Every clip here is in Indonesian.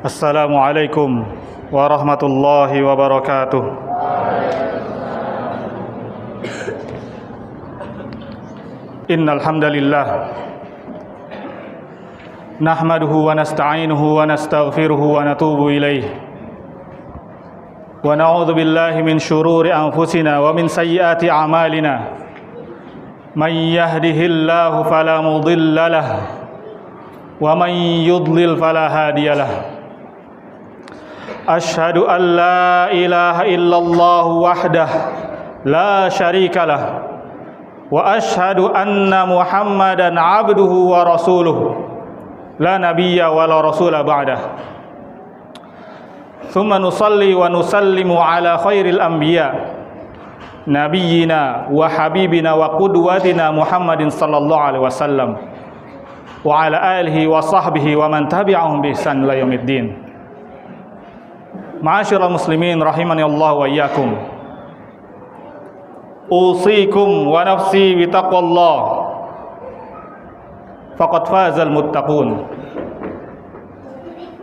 Assalamualaikum warahmatullahi wabarakatuh. Innal hamdalillah nahmaduhu wa nasta'inuhu wa nastaghfiruhu wa natubu ilayh. Wa na'udzu billahi min shururi anfusina wa min sayyiati a'malina. May yahdihillahu fala mudilla lahu wa may yudlil fala hadiya lahu. Asyhadu an la ilaha illallah wahdah la syarika lah wa asyhadu anna Muhammadan abduhu wa rasuluh la nabiyya wa la rasula ba'dah. Thumma nusalli wa nusallimu ala khairil anbiya nabiyyina wa habibina wa qudwatina Muhammadin sallallahu alaihi wasallam wa ala alihi wa sahbihi wa man tabi'ahum bi ihsan ila yaumiddin. Ma'asyiral muslimin rahimani Allah wa iyyakum. Usikum wa nafsi bi taqwallah. Faqad fazal muttaqun.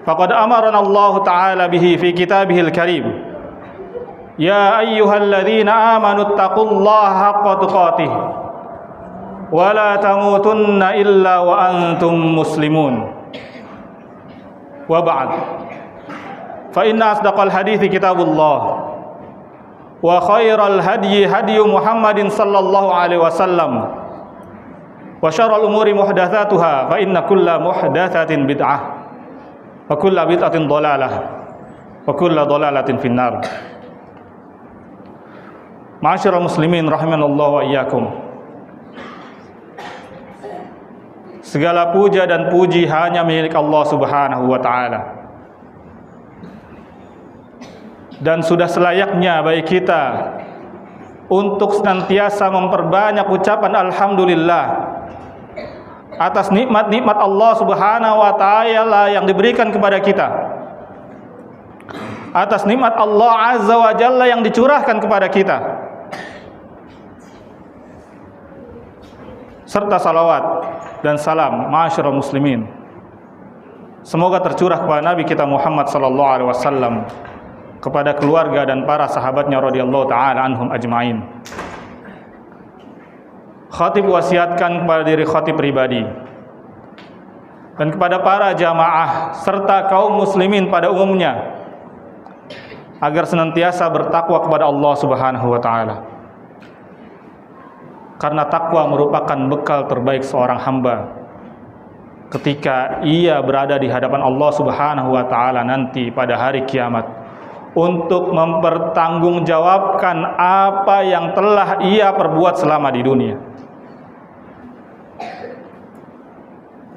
Faqad amarana Allah Ta'ala bihi fi kitabihil karim. Ya ayyuhalladzina amanu taqullaha haqqa tuqatih wa la tamutunna illa wa antum muslimun. Wa ba'd. Fa inna asdaqal hadithi kitabullah wa khairal hadyi hadyu Muhammadin sallallahu alaihi wasallam wa syarrul umuri muhdatsatuha fa inna kulla muhdatsatin bid'ah wa kulla bid'atin dhalalah wa kulla dhalalatin finnar. Ma'asyiral muslimin rahimanallahu wa iyyakum. Segala puja dan puji hanya milik Allah Subhanahu wa taala. Dan sudah selayaknya bagi kita untuk senantiasa memperbanyak ucapan alhamdulillah atas nikmat-nikmat Allah Subhanahu wa taala yang diberikan kepada kita, atas nikmat Allah Azza wa Jalla yang dicurahkan kepada kita, serta salawat dan salam ma'asyiral muslimin semoga tercurah kepada Nabi kita Muhammad sallallahu alaihi wasallam, kepada keluarga dan para sahabatnya radhiyallahu ta'ala anhum ajma'in. Khatib wasiatkan kepada diri khatib pribadi dan kepada para jamaah serta kaum muslimin pada umumnya agar senantiasa bertakwa kepada Allah Subhanahu wa taala. Karena takwa merupakan bekal terbaik seorang hamba ketika ia berada di hadapan Allah Subhanahu wa taala nanti pada hari kiamat, untuk mempertanggungjawabkan apa yang telah ia perbuat selama di dunia.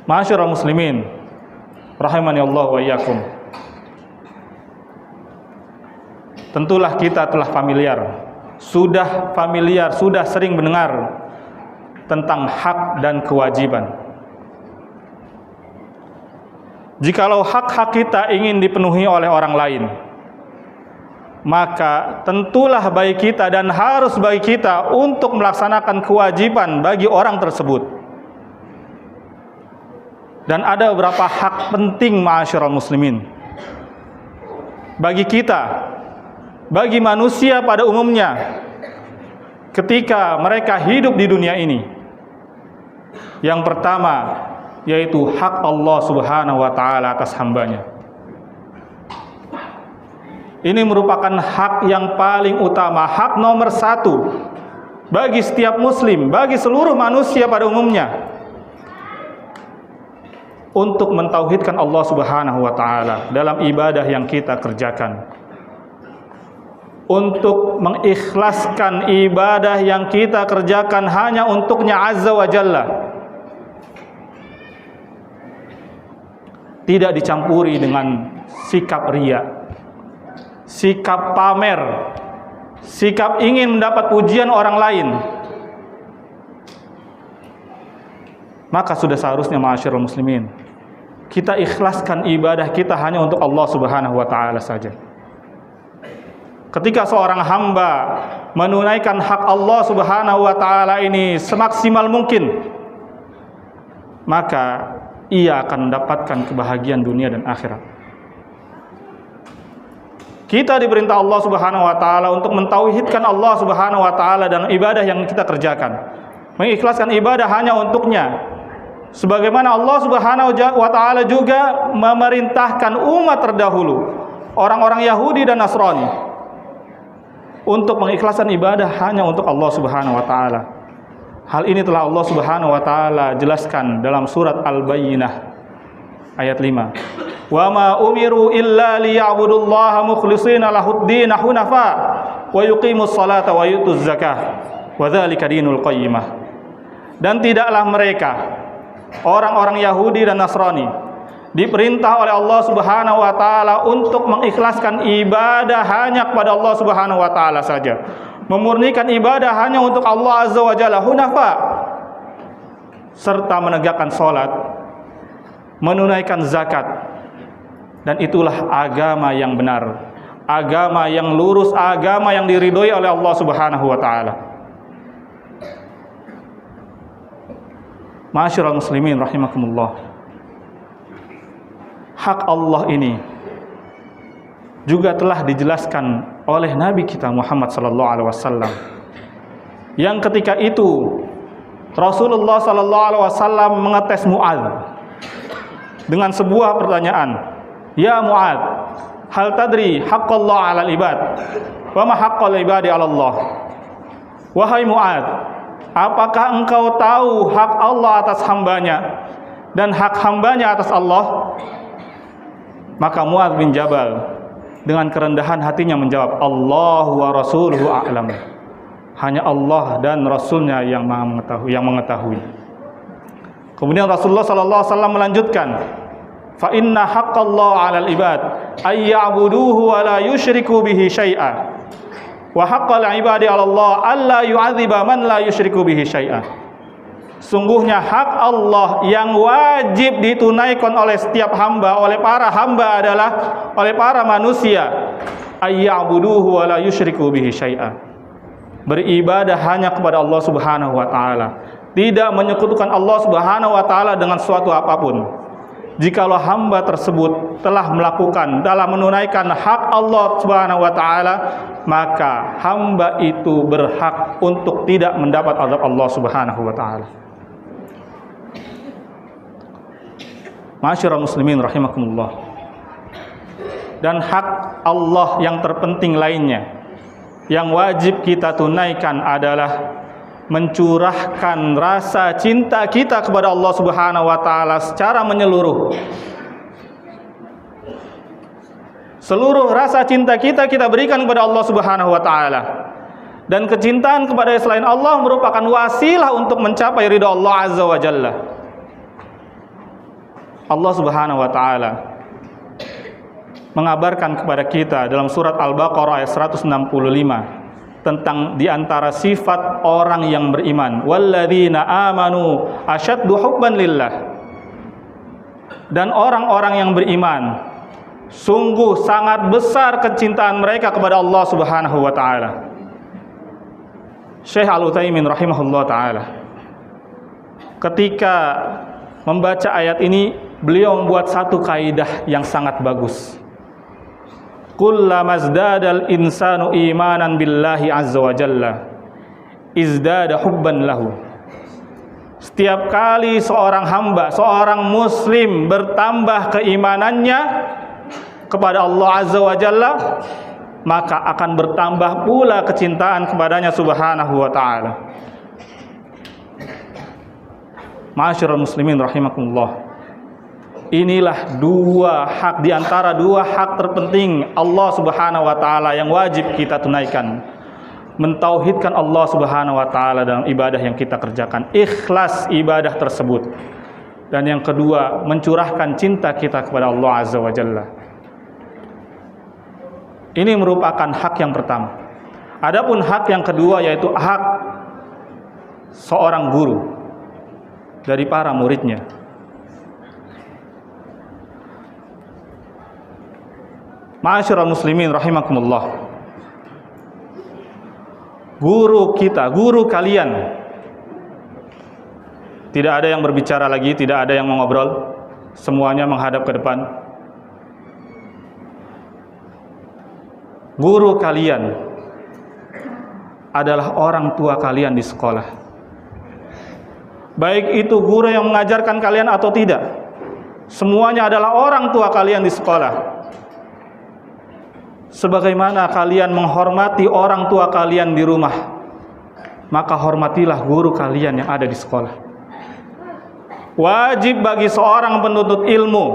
Ma'asyiral muslimin rahimani Allah wa iyyakum. Tentulah kita telah familiar, sudah sering mendengar tentang hak dan kewajiban. Jikalau hak-hak kita ingin dipenuhi oleh orang lain, maka tentulah bagi kita dan harus bagi kita untuk melaksanakan kewajiban bagi orang tersebut. Dan ada beberapa hak penting ma'asyiral muslimin bagi kita, bagi manusia pada umumnya ketika mereka hidup di dunia ini. Yang pertama yaitu hak Allah Subhanahu wa taala atas hambanya. Ini merupakan hak yang paling utama, hak nomor satu bagi setiap muslim, bagi seluruh manusia pada umumnya, untuk mentauhidkan Allah Subhanahu wa taala dalam ibadah yang kita kerjakan, untuk mengikhlaskan ibadah yang kita kerjakan hanya untuknya Azza wa Jalla, tidak dicampuri dengan sikap riya, sikap pamer, sikap ingin mendapat pujian orang lain. Maka sudah seharusnya ma'asyiral muslimin kita ikhlaskan ibadah kita hanya untuk Allah Subhanahu wa taala saja. Ketika seorang hamba menunaikan hak Allah Subhanahu wa taala ini semaksimal mungkin, maka ia akan mendapatkan kebahagiaan dunia dan akhirat. Kita diperintah Allah Subhanahu wa taala untuk mentauhidkan Allah Subhanahu wa taala dan ibadah yang kita kerjakan. Mengikhlaskan ibadah hanya untuknya. Sebagaimana Allah Subhanahu wa taala juga memerintahkan umat terdahulu, orang-orang Yahudi dan Nasrani, untuk mengikhlaskan ibadah hanya untuk Allah Subhanahu wa taala. Hal ini telah Allah Subhanahu wa taala jelaskan dalam surat Al-Bayyinah ayat 5. Wa ma umiru illa liya'budullaha mukhlishina lahud-din hunafa wa yuqimus salata wa yutuz zakah wa dzalika dinul qayyimah. Dan tidaklah mereka, orang-orang Yahudi dan Nasrani, diperintah oleh Allah Subhanahu wa taala untuk mengikhlaskan ibadah hanya kepada Allah Subhanahu wa taala saja. Memurnikan ibadah hanya untuk Allah Azza wa Jalla, hunafa, serta menegakkan salat, menunaikan zakat. Dan itulah agama yang benar, agama yang lurus, agama yang diridhoi oleh Allah Subhanahu wa taala. Ma'asyiral muslimin rahimakumullah. Hak Allah ini juga telah dijelaskan oleh Nabi kita Muhammad sallallahu alaihi wasallam. Yang ketika itu Rasulullah sallallahu alaihi wasallam mengetes Mu'adz dengan sebuah pertanyaan. Ya Mu'adz, hal tadri haqqallah 'alal ibad wa ma haqqal ibadi 'ala Allah? Wahai Mu'adz, apakah engkau tahu hak Allah atas hambanya dan hak hambanya atas Allah? Maka Mu'adz bin Jabal dengan kerendahan hatinya menjawab, Allahu wa rasuluhu a'lam. Hanya Allah dan Rasulnya yang mengetahui. Kemudian Rasulullah sallallahu alaihi wasallam melanjutkan, fa inna haqqallahu 'alal ibad ay ya'buduhu wa la yusyriku bihi syai'a wa haqqal ibadi 'ala Allah alla yu'adziba man la yusyriku bihi syai'a. Sungguhnya hak Allah yang wajib ditunaikan oleh setiap hamba, oleh para hamba adalah oleh para manusia, ay ya'buduhu wa la yusyriku bihi syai'a, beribadah hanya kepada Allah Subhanahu wa taala, tidak menyekutukan Allah Subhanahu wa taala dengan suatu apapun. Jikalau hamba tersebut telah menunaikan hak Allah Subhanahu wa taala, maka hamba itu berhak untuk tidak mendapat azab Allah Subhanahu wa taala. Ma'asyiral muslimin rahimakumullah. Dan hak Allah yang terpenting lainnya yang wajib kita tunaikan adalah mencurahkan rasa cinta kita kepada Allah Subhanahu wa taala secara menyeluruh. Seluruh rasa cinta kita berikan kepada Allah Subhanahu wa taala. Dan kecintaan kepada selain Allah merupakan wasilah untuk mencapai ridha Allah Azza wa Jalla. Allah Subhanahu wa taala mengabarkan kepada kita dalam surat Al-Baqarah ayat 165 tentang diantara sifat orang yang beriman, walladzina amanu asyaddu hubban lillah. Dan orang-orang yang beriman sungguh sangat besar kecintaan mereka kepada Allah Subhanahu wa taala. Syekh Al-Utsaimin rahimahullah taala ketika membaca ayat ini, beliau membuat satu kaidah yang sangat bagus. Kullama zdadal insanu imanan billahi azza wa jalla izdada hubban lahu. Setiap kali seorang hamba, seorang muslim bertambah keimanannya kepada Allah azza wa jalla, maka akan bertambah pula kecintaan kepadanya Subhanahu wa ta'ala. Ma'asyiral muslimin rahimakumullah. Inilah dua hak di antara dua hak terpenting Allah Subhanahu wa taala yang wajib kita tunaikan. Mentauhidkan Allah Subhanahu wa taala dalam ibadah yang kita kerjakan, ikhlas ibadah tersebut. Dan yang kedua, mencurahkan cinta kita kepada Allah Azza wa Jalla. Ini merupakan hak yang pertama. Adapun hak yang kedua yaitu hak seorang guru dari para muridnya. Ma'asyiral muslimin rahimakumullah. Guru kita, guru kalian, tidak ada yang berbicara lagi, tidak ada yang mengobrol, semuanya menghadap ke depan. Guru kalian adalah orang tua kalian di sekolah. Baik itu guru yang mengajarkan kalian atau tidak, semuanya adalah orang tua kalian di sekolah. Sebagaimana kalian menghormati orang tua kalian di rumah, maka hormatilah guru kalian yang ada di sekolah. Wajib bagi seorang penuntut ilmu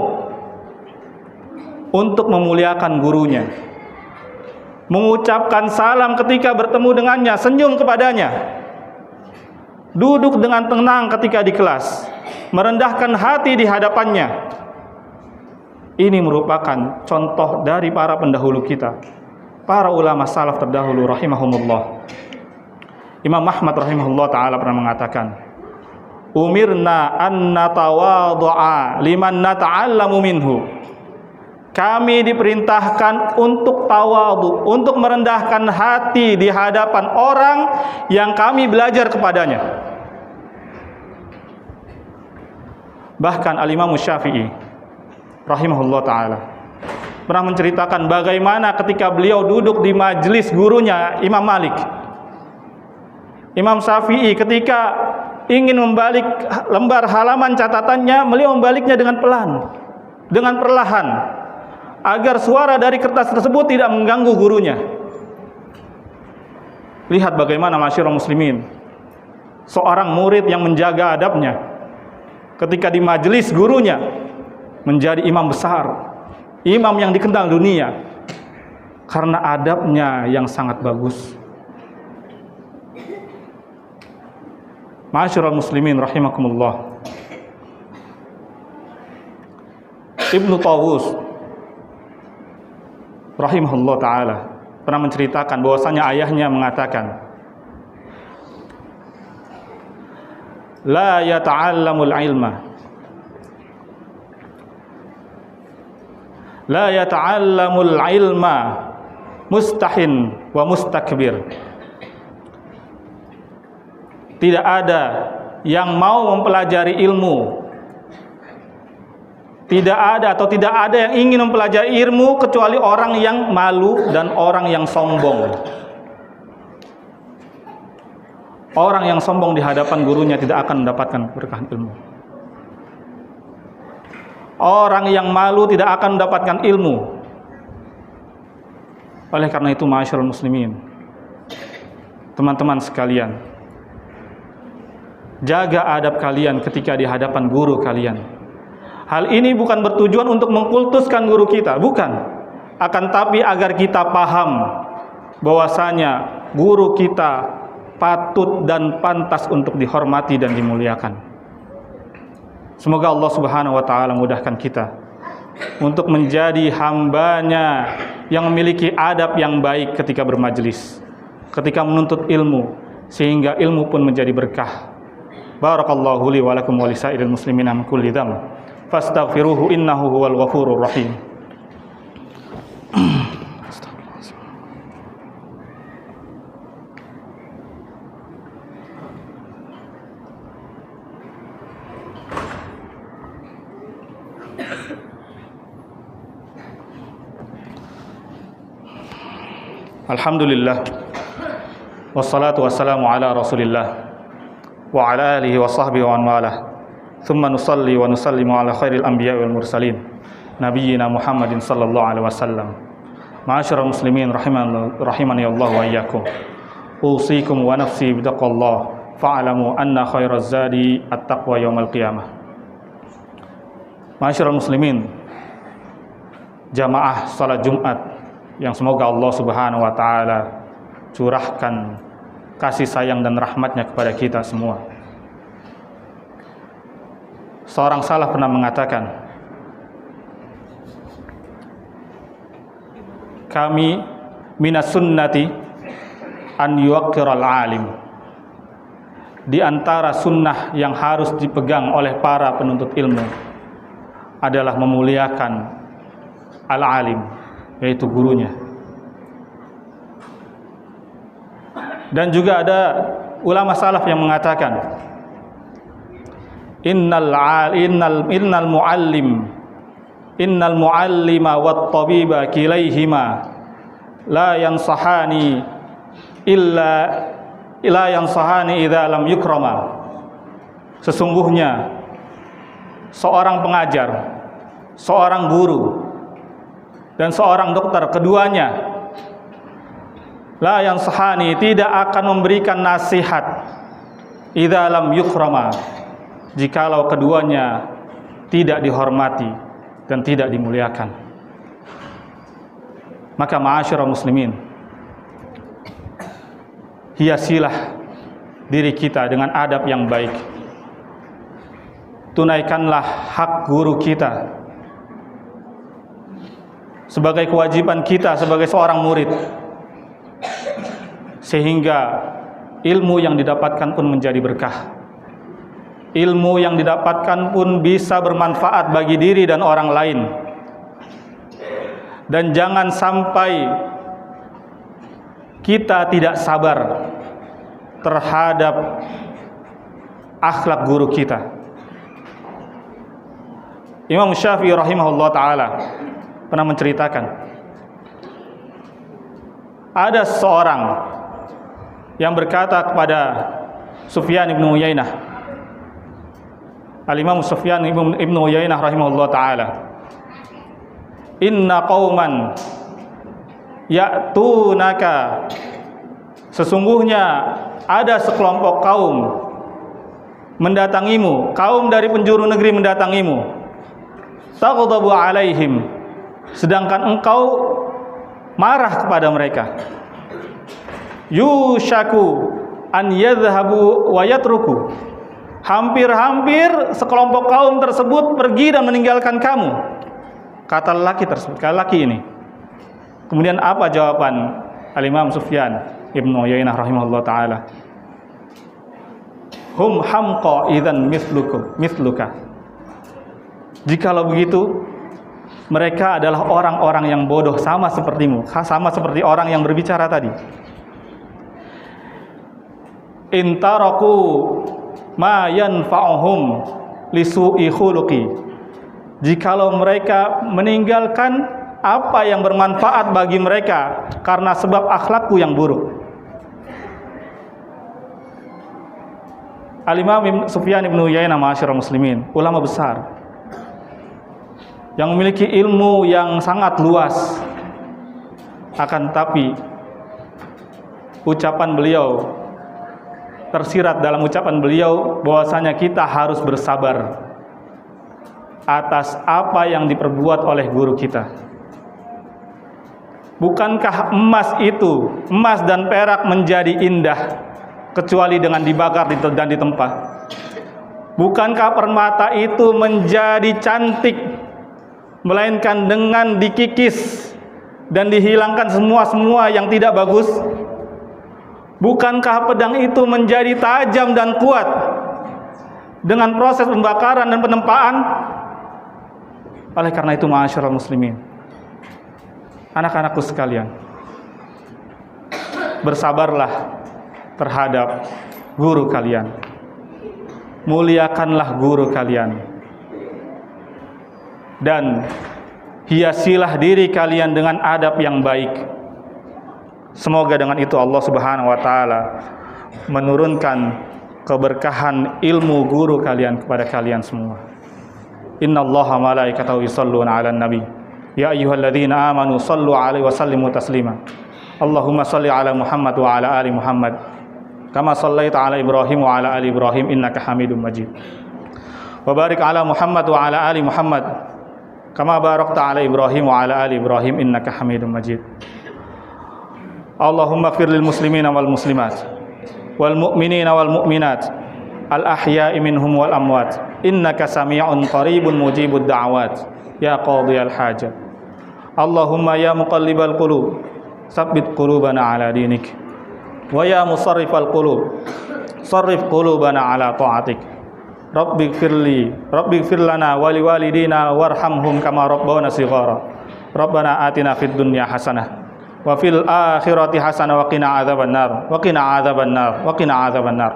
untuk memuliakan gurunya, mengucapkan salam ketika bertemu dengannya, senyum kepadanya, duduk dengan tenang ketika di kelas, merendahkan hati di hadapannya. Ini merupakan contoh dari para pendahulu kita, para ulama salaf terdahulu rahimahumullah. Imam Ahmad rahimahullah ta'ala pernah mengatakan, umirna an natawadhu'a liman nata'allamu minhu. Kami diperintahkan untuk tawadhu, untuk merendahkan hati di hadapan orang yang kami belajar kepadanya. Bahkan Al-Imam Syafi'i rahimahullah ta'ala pernah menceritakan bagaimana ketika beliau duduk di majelis gurunya Imam Malik. Imam Syafi'i ketika ingin membalik lembar halaman catatannya, beliau membaliknya dengan pelan, dengan perlahan, agar suara dari kertas tersebut tidak mengganggu gurunya. Lihat bagaimana masyarakat muslimin, seorang murid yang menjaga adabnya ketika di majelis gurunya menjadi imam besar, imam yang dikenal dunia karena adabnya yang sangat bagus. Ma'asyiral muslimin rahimakumullah. Ibnu Tawus rahimahullah ta'ala pernah menceritakan bahwasanya ayahnya mengatakan, la yata'allamul ilma, la yata'allamul ilma mustahin wa mustakbir. Tidak ada yang mau mempelajari ilmu, tidak ada atau tidak ada yang ingin mempelajari ilmu kecuali orang yang malu dan orang yang sombong. Orang yang sombong di hadapan gurunya tidak akan mendapatkan keberkahan ilmu. Orang yang malu tidak akan mendapatkan ilmu. Oleh karena itu, ma'asyiral muslimin, teman-teman sekalian, jaga adab kalian ketika di hadapan guru kalian. Hal ini bukan bertujuan untuk mengkultuskan guru kita, bukan. Akan tapi agar kita paham bahwasanya guru kita patut dan pantas untuk dihormati dan dimuliakan. Semoga Allah Subhanahu wa ta'ala mudahkan kita untuk menjadi hambanya yang memiliki adab yang baik ketika bermajelis, ketika menuntut ilmu, sehingga ilmu pun menjadi berkah. Barakallahu li wa lakum wa lisairil muslimina min kulli dzamb fastaghfiruhu innahu huwal ghafurur rahim. Alhamdulillah, wassalatu wassalamu ala rasulillah wa ala alihi wa sahbihi wa mawalah. Thumma nusalli wa nusallimu ala khairil anbiya wal mursalin nabiyyina Muhammadin sallallahu alaihi wasallam. Ma'asyiral muslimin rahimani Allah wa iyyakum. Usikum wa nafsi bitaqwallah fa'lamu anna khairaz zadi at-taqwa yaumal qiyamah. Ma'asyiral muslimin, jamaah salat Jumat yang semoga Allah Subhanahu wa ta'ala curahkan kasih sayang dan rahmatnya kepada kita semua. Seorang salaf pernah mengatakan, kami minas sunnati an yuqqiral alim. Di antara sunnah yang harus dipegang oleh para penuntut ilmu adalah memuliakan al-alim, yaitu gurunya. Dan juga ada ulama salaf yang mengatakan, innal muallima wat tabiba kilaihima la yansahani idza lam yukrama. Sesungguhnya seorang pengajar, seorang guru, dan seorang dokter, keduanya la yansahani, tidak akan memberikan nasihat idza lam yukrama, jikalau keduanya tidak dihormati dan tidak dimuliakan. Maka ma'asyiral muslimin, hiasilah diri kita dengan adab yang baik. Tunaikanlah hak guru kita sebagai kewajiban kita sebagai seorang murid, sehingga ilmu yang didapatkan pun menjadi berkah. Ilmu yang didapatkan pun bisa bermanfaat bagi diri dan orang lain. Dan jangan sampai kita tidak sabar terhadap akhlak guru kita. Imam Syafi'i rahimahullah ta'ala pernah menceritakan, ada seorang yang berkata kepada Sufyan ibn Uyainah, Al-Imam Sufyan ibn Uyainah rahimahullah ta'ala, inna qauman ya'tunaka, sesungguhnya ada sekelompok kaum mendatangimu, kaum dari penjuru negeri mendatangimu, taghdabu alaihim, sedangkan engkau marah kepada mereka, yushaku an yadhhabu wa yatruku, hampir-hampir sekelompok kaum tersebut pergi dan meninggalkan kamu. Kata lelaki tersebut, kata lelaki ini. Kemudian apa jawaban Al-Imam Sufyan ibn Uyainah rahimahullah ta'ala? Hum hamqa idzan mithluka. Jikalau begitu, mereka adalah orang-orang yang bodoh, sama sepertimu, sama seperti orang yang berbicara tadi. Intaraku ma yanfa'uhum lisu'i khuluqi, jikalau mereka meninggalkan apa yang bermanfaat bagi mereka karena sebab akhlakku yang buruk. Al-Imam Sufyan ibn Uyainah, ma'asyiral muslimin, ulama besar yang memiliki ilmu yang sangat luas, akan tapi ucapan beliau, tersirat dalam ucapan beliau bahwasanya kita harus bersabar atas apa yang diperbuat oleh guru kita. Bukankah emas dan perak menjadi indah kecuali dengan dibakar dan ditempa? Bukankah permata itu menjadi cantik melainkan dengan dikikis dan dihilangkan semua yang tidak bagus? Bukankah pedang itu menjadi tajam dan kuat dengan proses pembakaran dan penempaan? Oleh karena itu, ma'asyiral muslimin, anak-anakku sekalian, bersabarlah terhadap guru kalian. Muliakanlah guru kalian. Dan hiasilah diri kalian dengan adab yang baik. Semoga dengan itu Allah Subhanahu wa taala menurunkan keberkahan ilmu guru kalian kepada kalian semua. Innallaha malaikatahu yusholluna 'alan nabi. Ya ayyuhalladzina amanu shallu 'alaihi wa sallimu taslima. Allahumma shalli 'ala Muhammad wa 'ala ali Muhammad kama shallaita 'ala Ibrahim wa 'ala ali Ibrahim innaka Hamidum Majid. Wa barik 'ala Muhammad wa 'ala ali Muhammad kama barakta 'ala Ibrahim wa 'ala ali Ibrahim innaka Hamidum Majid. Allahumma ighfir lil muslimina wal muslimat wal mu'minina wal mu'minat al ahya'i minhum wal amwat innaka sami'un qaribun mujibud da'awat ya qadhiyal hajat. Allahumma ya muqallibal qulub tsabbit qulubana ala dinik wa ya musarrifal qulub sarrif qulubana ala ta'atik. Rabbighfir lana wa liwalidina warhamhum kama rabbawna shighara. Rabbana atina fid dunya hasanah wa fil akhirati hasanah wa qina adzabannar wa qina adzabannar wa qina adzabannar.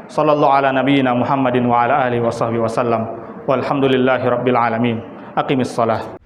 Sallallahu ala nabiyyina Muhammadin wa ala alihi wa sahbihi wa sallam. Walhamdulillahi rabbil alamin. Aqimis shalah.